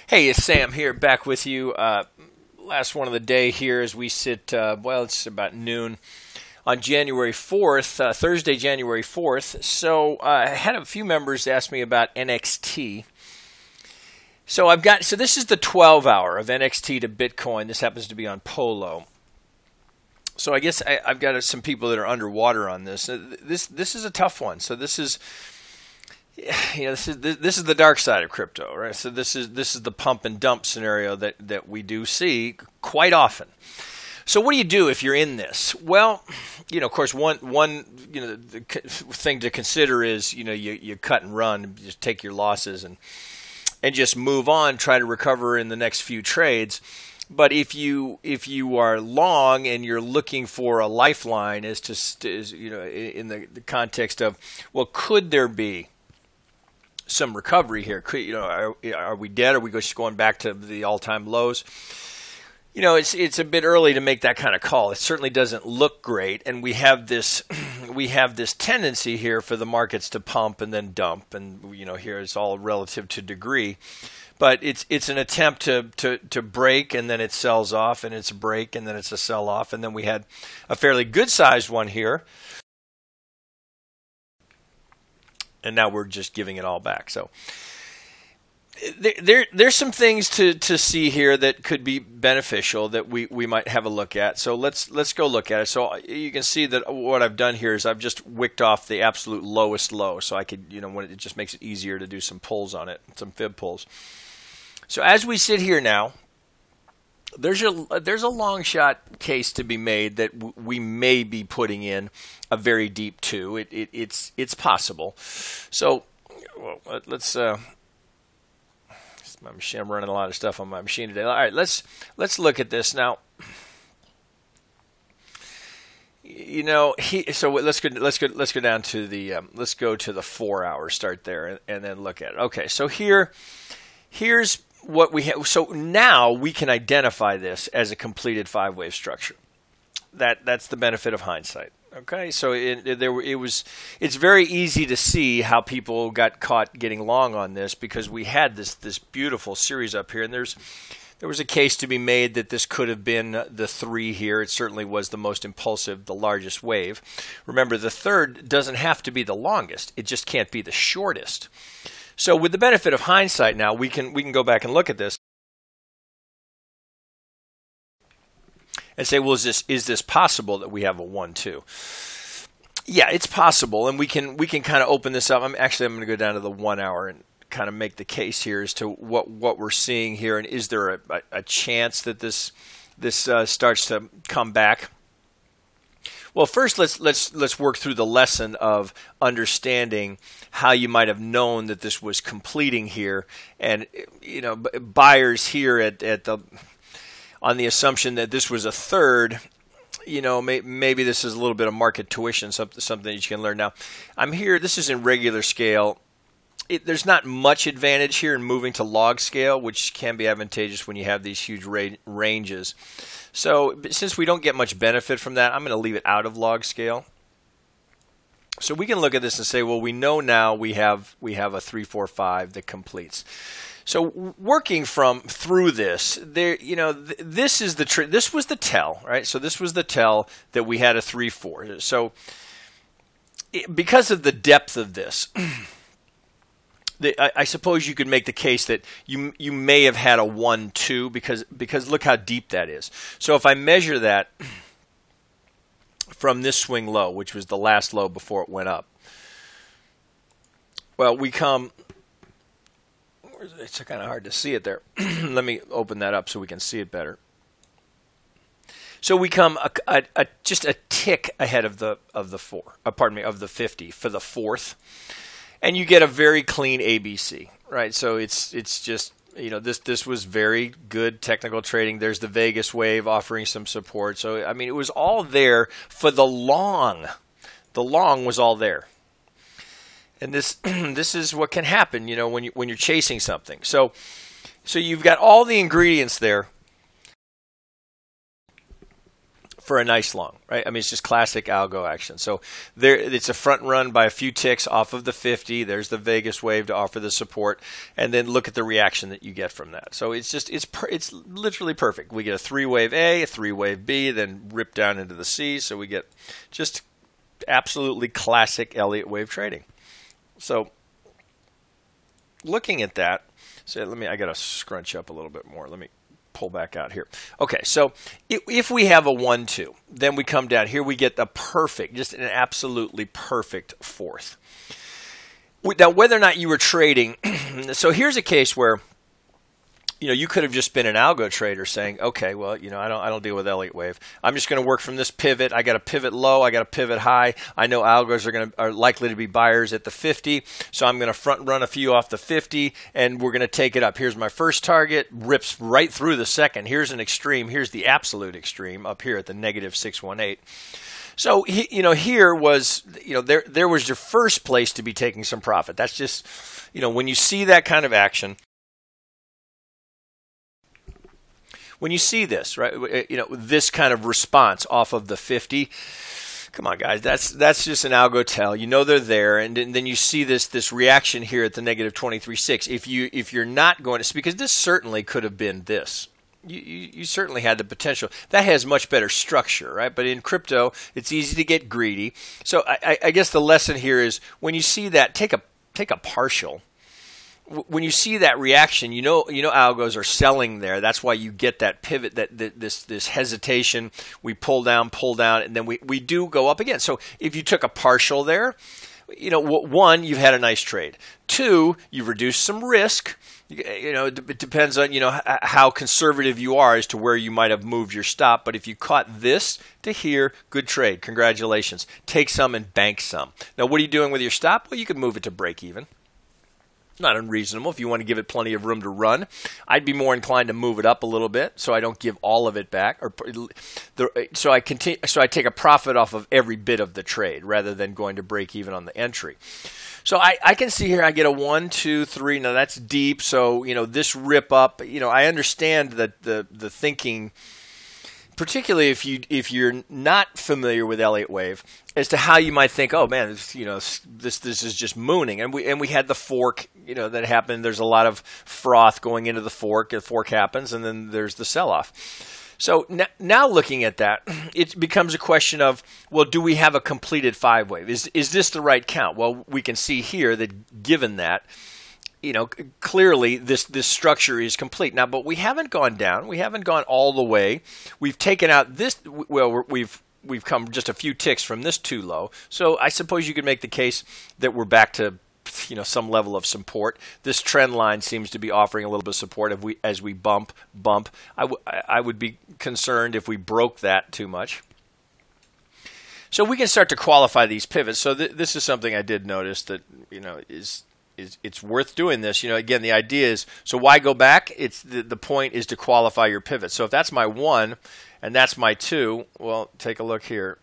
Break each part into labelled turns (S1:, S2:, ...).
S1: Hey, it's Sam here, back with you. Last one of the day here as we sit, well, it's about noon on January 4th, Thursday, January 4th. So I had a few members ask me about NXT. So this is the 12 hour of NXT to Bitcoin. This happens to be on Polo. So I guess I've got some people that are underwater on this. This is a tough one. So this is the dark side of crypto, right? So this is the pump and dump scenario that we do see quite often. So what do you do if you're in this? Well, of course, one thing to consider is you cut and run, just take your losses and just move on, try to recover in the next few trades. But if you are long and you're looking for a lifeline in the context of, well, could there be some recovery here? Are we dead? Are we just going back to the all-time lows? It's a bit early to make that kind of call. It certainly doesn't look great, and we have this tendency here for the markets to pump and then dump, and here it's all relative to degree. But it's an attempt to break, and then it sells off, and it's a break, and then it's a sell off, and then we had a fairly good-sized one here. And now we're just giving it all back. So there's some things to see here that could be beneficial that we might have a look at. So let's go look at it. So you can see that what I've done here is I've just wicked off the absolute lowest low, so I could when it just makes it easier to do some pulls on it, some fib pulls. So as we sit here now, there's a long shot case to be made that we may be putting in a very deep two. It's possible. So let's. My machine. I'm running a lot of stuff on my machine today. All right, let's look at this now. So let's go down to the let's go to the 4 hour. Start there and then look at it. Okay, so here's what we have. So now we can identify this as a completed 5-wave structure. That's the benefit of hindsight. Okay, so it's very easy to see how people got caught getting long on this because we had this beautiful series up here, and there was a case to be made that this could have been the 3 here. It certainly was the most impulsive, the largest wave. Remember, the third doesn't have to be the longest; it just can't be the shortest. So with the benefit of hindsight now, we can go back and look at this and say, well, is this possible that we have a 1-2? Yeah, it's possible, and we can kind of open this up. I'm going to go down to the 1 hour and kind of make the case here as to what we're seeing here, and is there a chance that this starts to come back? Well, first let's work through the lesson of understanding how you might have known that this was completing here, and buyers here at the on the assumption that this was a third. Maybe this is a little bit of market tuition, something that you can learn. Now, I'm here. This is in regular scale. There's not much advantage here in moving to log scale, which can be advantageous when you have these huge ranges. So since we don't get much benefit from that, I'm going to leave it out of log scale. So we can look at this and say, well, we know now we have a 3, 4, 5 that completes. So working through this, this is this was the tell, right? So this was the tell that we had a 3, 4. So because of the depth of this, I suppose you could make the case that you may have had a 1, 2 because look how deep that is. So if I measure that from this swing low, which was the last low before it went up, well, we come. It's kind of hard to see it there. Let me open that up so we can see it better. So we come just a tick ahead of the 50 for the fourth, and you get a very clean ABC, right? So it's just this was very good technical trading. There's the Vegas wave offering some support. So I mean, it was all there for the long. The long was all there. And this is what can happen, when you're chasing something. So you've got all the ingredients there for a nice long, right? I mean, it's just classic algo action. So there, it's a front run by a few ticks off of the 50. There's the Vegas wave to offer the support, and then look at the reaction that you get from that. So it's just it's literally perfect. We get a 3-wave A, a 3-wave B, then rip down into the C. So we get just absolutely classic Elliott wave trading. So looking at that, so I got to scrunch up a little bit more. Let me pull back out here. Okay, so if we have a 1-2, then we come down here, we get the perfect, just an absolutely perfect fourth. Now, whether or not you were trading, so here's a case where you could have just been an algo trader saying, okay, well, I don't deal with Elliott wave. I'm just going to work from this pivot. I got a pivot low. I got a pivot high. I know algos are likely to be buyers at the 50, so I'm going to front run a few off the 50, and we're going to take it up. Here's my first target, rips right through the second. Here's an extreme. Here's the absolute extreme up here at the -618. So here was there was your first place to be taking some profit. That's just when you see that kind of action. When you see this, right, this kind of response off of the 50, come on, guys, that's just an algo tell. They're there, and then you see this reaction here at the -23.6. If you're not going to, because this certainly could have been this. You certainly had the potential. That has much better structure, right? But in crypto, it's easy to get greedy. So I guess the lesson here is when you see that, take a partial. When you see that reaction, algos are selling there. That's why you get that pivot, this hesitation. We pull down, and then we do go up again. So if you took a partial there, one, you've had a nice trade. Two, you've reduced some risk. It depends on how conservative you are as to where you might have moved your stop. But if you caught this to here, good trade. Congratulations. Take some and bank some. Now, what are you doing with your stop? Well, you could move it to break even. Not unreasonable if you want to give it plenty of room to run. I'd be more inclined to move it up a little bit so I don't give all of it back, so I take a profit off of every bit of the trade rather than going to break even on the entry. So I can see here I get a 1, 2, 3. Now that's deep. So this rip up. I understand that the thinking, particularly if you're not familiar with Elliott wave, as to how you might think, oh man, this is just mooning, and we had the fork, that happened. There's a lot of froth going into the fork. The fork happens, and then there's the sell-off. So now looking at that, it becomes a question of, well, do we have a completed 5-wave? Is this the right count? Well, we can see here that given that, clearly this structure is complete now, but we haven't gone down. We haven't gone all the way. We've taken out this. Well, we've come just a few ticks from this too low. So I suppose you could make the case that we're back to some level of support. This trend line seems to be offering a little bit of support as we bump. I would be concerned if we broke that too much. So we can start to qualify these pivots. So this is something I did notice that it's worth doing this. Again, the idea is, so why go back? It's the point is to qualify your pivot. So if that's my 1 and that's my 2, well, take a look here.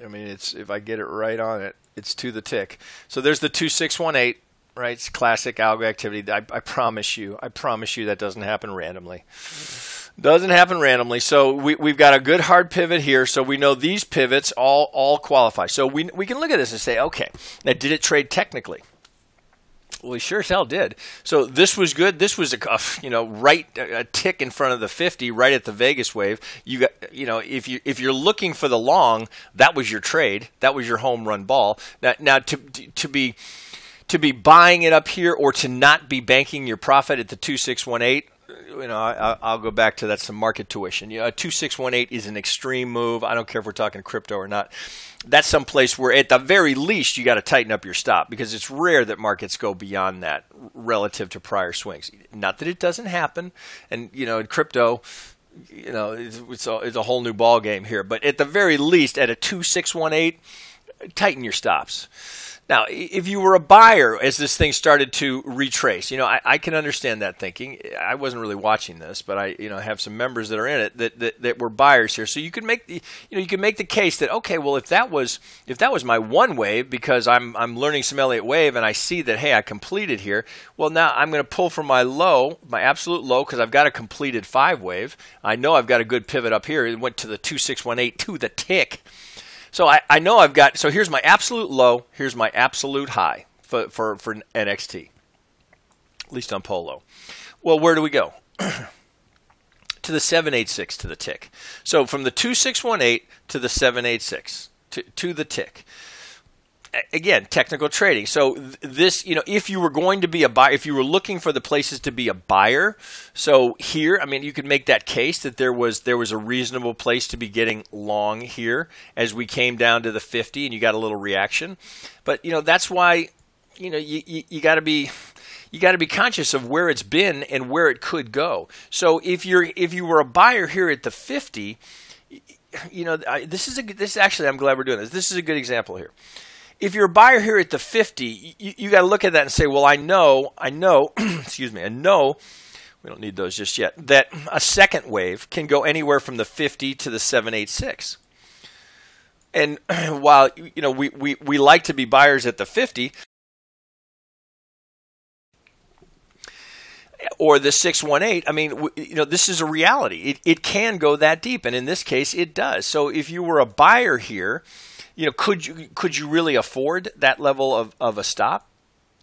S1: I mean, if I get it right on it, it's to the tick. So there's the 2618, right? It's classic algo activity. I promise you that doesn't happen randomly. Doesn't happen randomly. So we've got a good hard pivot here. So we know these pivots all qualify. So we can look at this and say, okay, now did it trade technically? Well, he sure as hell did. So this was good. This was a tick in front of the 50, right at the Vegas wave. You got, if you're looking for the long, that was your trade. That was your home run ball. Now to be buying it up here or to not be banking your profit at the 2618. I'll go back to that's some market tuition. A 2618 is an extreme move. I don't care if we're talking crypto or not. That's some place where at the very least you got to tighten up your stop, because it's rare that markets go beyond that relative to prior swings. Not that it doesn't happen, and in crypto, it's a whole new ball game here. But at the very least, at a 2618, tighten your stops. Now, if you were a buyer as this thing started to retrace, I can understand that thinking. I wasn't really watching this, but I, have some members that are in it that were buyers here. So you could make the case that, okay, well, if that was my one wave, because I'm learning some Elliott wave and I see that, hey, I completed here. Well, now I'm going to pull from my low, my absolute low, because I've got a completed 5 wave. I know I've got a good pivot up here. It went to the 2618 to the tick. So I know I've got, so here's my absolute low, here's my absolute high for NXT, at least on Polo. Well, where do we go? To the 786 to the tick. So from the 2618 to the 786 to the tick. Again, technical trading. So this, if you were going to be a buyer, if you were looking for the places to be a buyer, so here, I mean, you could make that case that there was a reasonable place to be getting long here as we came down to the 50 and you got a little reaction. But, that's why, you got to be conscious of where it's been and where it could go. So if you were a buyer here at the 50, this actually, I'm glad we're doing this. This is a good example here. If you're a buyer here at the 50, you got to look at that and say, well, I know, excuse me, I know, we don't need those just yet, that a second wave can go anywhere from the 50 to the 786. And while, we like to be buyers at the 50, or the 618, I mean, this is a reality. It can go that deep, and in this case, it does. So if you were a buyer here, could you really afford that level of a stop?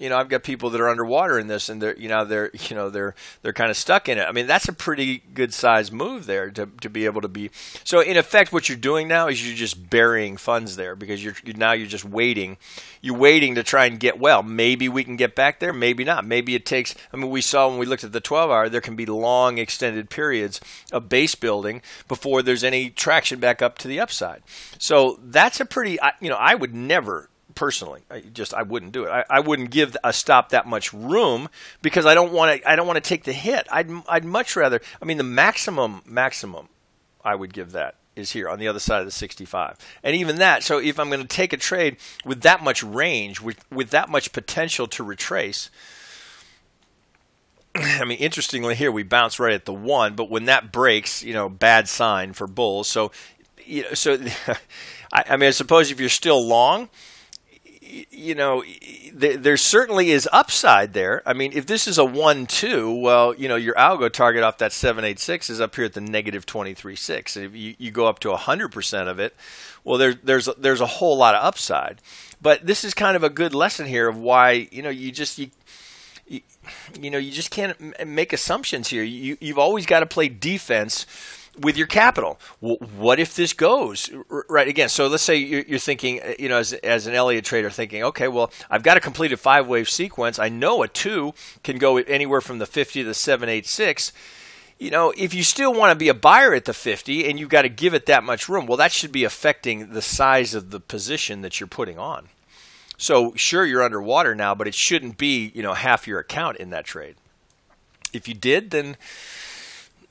S1: I've got people that are underwater in this, and they're kind of stuck in it. I mean, that's a pretty good size move there to be able to be. So in effect, what you're doing now is you're just burying funds there because you're just waiting. You're waiting to try and get well. Maybe we can get back there. Maybe not. Maybe it takes. I mean, we saw when we looked at the 12-hour, there can be long extended periods of base building before there's any traction back up to the upside. So that's a pretty. I would never. Personally, I wouldn't do it. I wouldn't give a stop that much room because I don't want to take the hit. I'd much rather. I mean, the maximum I would give that is here on the other side of the 65, and even that. So if I'm going to take a trade with that much range, with that much potential to retrace. I mean, interestingly, here we bounce right at the 1, but when that breaks, bad sign for bulls. So, I mean, I suppose if you're still long. There certainly is upside there. I mean, if this is a 1-2, well, your algo target off that 786 is up here at the negative 23.6. And if you go up to 100% of it, well, there's a whole lot of upside. But this is kind of a good lesson here of why you just can't make assumptions here. You've always got to play defense with your capital. What if this goes right again? So let's say you're thinking, as an Elliott trader, thinking, okay, well, I've got a completed 5-wave sequence. I know a 2 can go anywhere from the 50 to the 786. If you still want to be a buyer at the 50 and you've got to give it that much room, well, that should be affecting the size of the position that you're putting on. So sure, you're underwater now, but it shouldn't be, half your account in that trade. If you did, then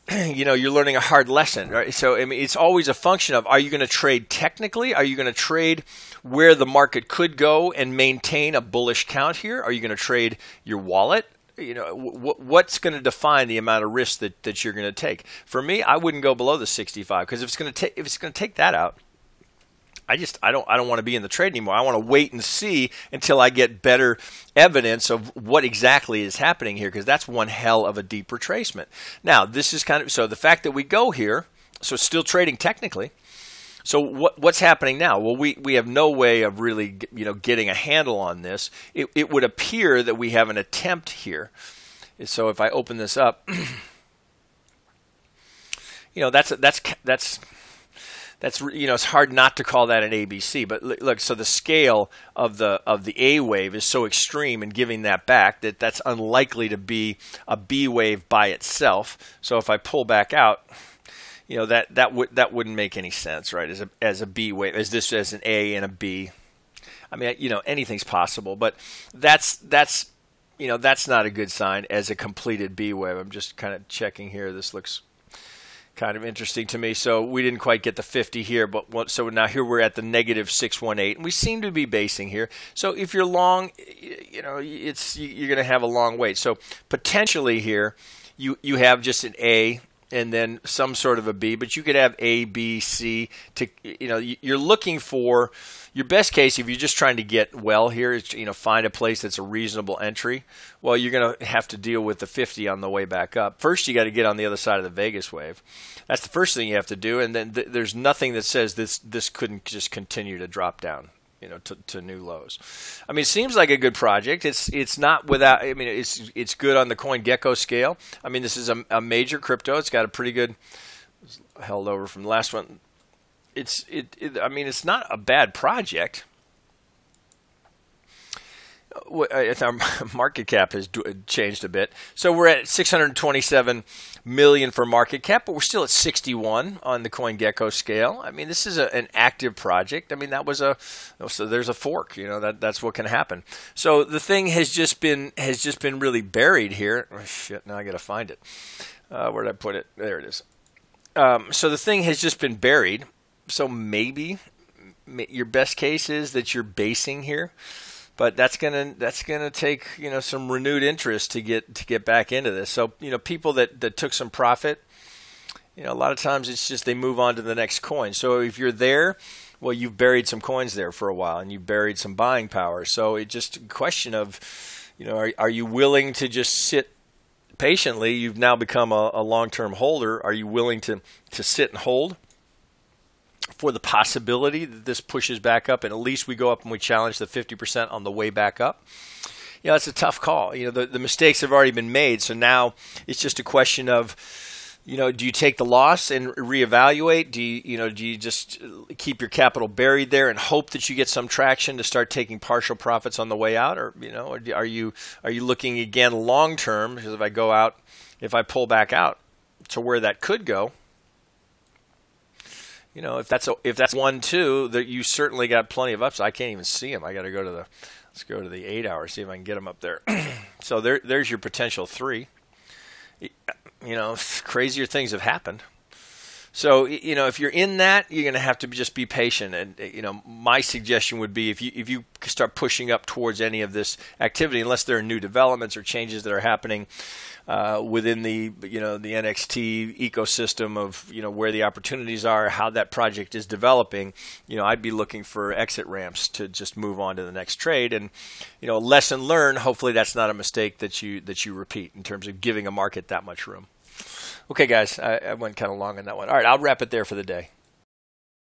S1: you're learning a hard lesson, right? So, I mean, it's always a function of, are you going to trade technically? Are you going to trade where the market could go and maintain a bullish count here? Are you going to trade your wallet? What's going to define the amount of risk that you're going to take? For me, I wouldn't go below the 65 because if it's going to take that out, I don't want to be in the trade anymore. I want to wait and see until I get better evidence of what exactly is happening here, because that's one hell of a deep retracement. Now, this is so the fact that we go here, so still trading technically. So what's happening now? Well, we have no way of really getting a handle on this. It would appear that we have an attempt here. So if I open this up, that's it's hard not to call that an ABC, but look, so the scale of the A wave is so extreme in giving that back that's unlikely to be a B wave by itself. So if I pull back out, that wouldn't make any sense, right? As a B wave, as an A and a B. I mean, anything's possible, but that's not a good sign as a completed B wave. I'm just kind of checking here. This looks Kind of interesting to me. So we didn't quite get the 50 here, but so now here we're at the negative 618, and we seem to be basing here. So if you're long, you're going to have a long wait. So potentially here, you have just an A and then some sort of a B, but you could have A, B, C. You're looking for your best case if you're just trying to get well here is find a place that's a reasonable entry. Well, you're going to have to deal with the 50 on the way back up. First, you got to get on the other side of the Vegas wave. That's the first thing you have to do, and then there's nothing that says this couldn't just continue to drop down, to new lows. I mean, it seems like a good project. It's not without. I mean, it's good on the CoinGecko scale. I mean, this is a major crypto. It's got a pretty good held over from the last one. I mean, it's not a bad project. Our market cap has changed a bit. So we're at 627 million for market cap, but we're still at 61 on the CoinGecko scale. I mean, this is an active project. I mean, so there's a fork. That's what can happen. So the thing has just been really buried here. Oh, shit! Now I got to find it. Where did I put it? There it is. So the thing has just been buried. So maybe your best case is that you're basing here. But that's gonna take some renewed interest to get back into this. So people that took some profit, a lot of times it's just they move on to the next coin. So if you're there, well, you've buried some coins there for a while and you've buried some buying power. So it's just a question of are you willing to just sit patiently? You've now become a long-term holder. Are you willing to sit and hold for the possibility that this pushes back up and at least we go up and we challenge the 50% on the way back up? It's a tough call. The mistakes have already been made, so now it's just a question of, do you take the loss and reevaluate? Do you just keep your capital buried there and hope that you get some traction to start taking partial profits on the way out, or are you looking again long term? Because if I pull back out to where that could go, if that's 1-2, that you certainly got plenty of upside. I can't even see them. I got to let's go to the 8 hour, see if I can get them up there. So there's your potential 3. Crazier things have happened. So if you're in that, you're going to have to just be patient. And my suggestion would be if you start pushing up towards any of this activity, unless there are new developments or changes that are happening within the the NXT ecosystem of where the opportunities are, how that project is developing, I'd be looking for exit ramps to just move on to the next trade. And lesson learned. Hopefully that's not a mistake that you repeat in terms of giving a market that much room. Okay, guys, I went kind of long on that one. All right, I'll wrap it there for the day.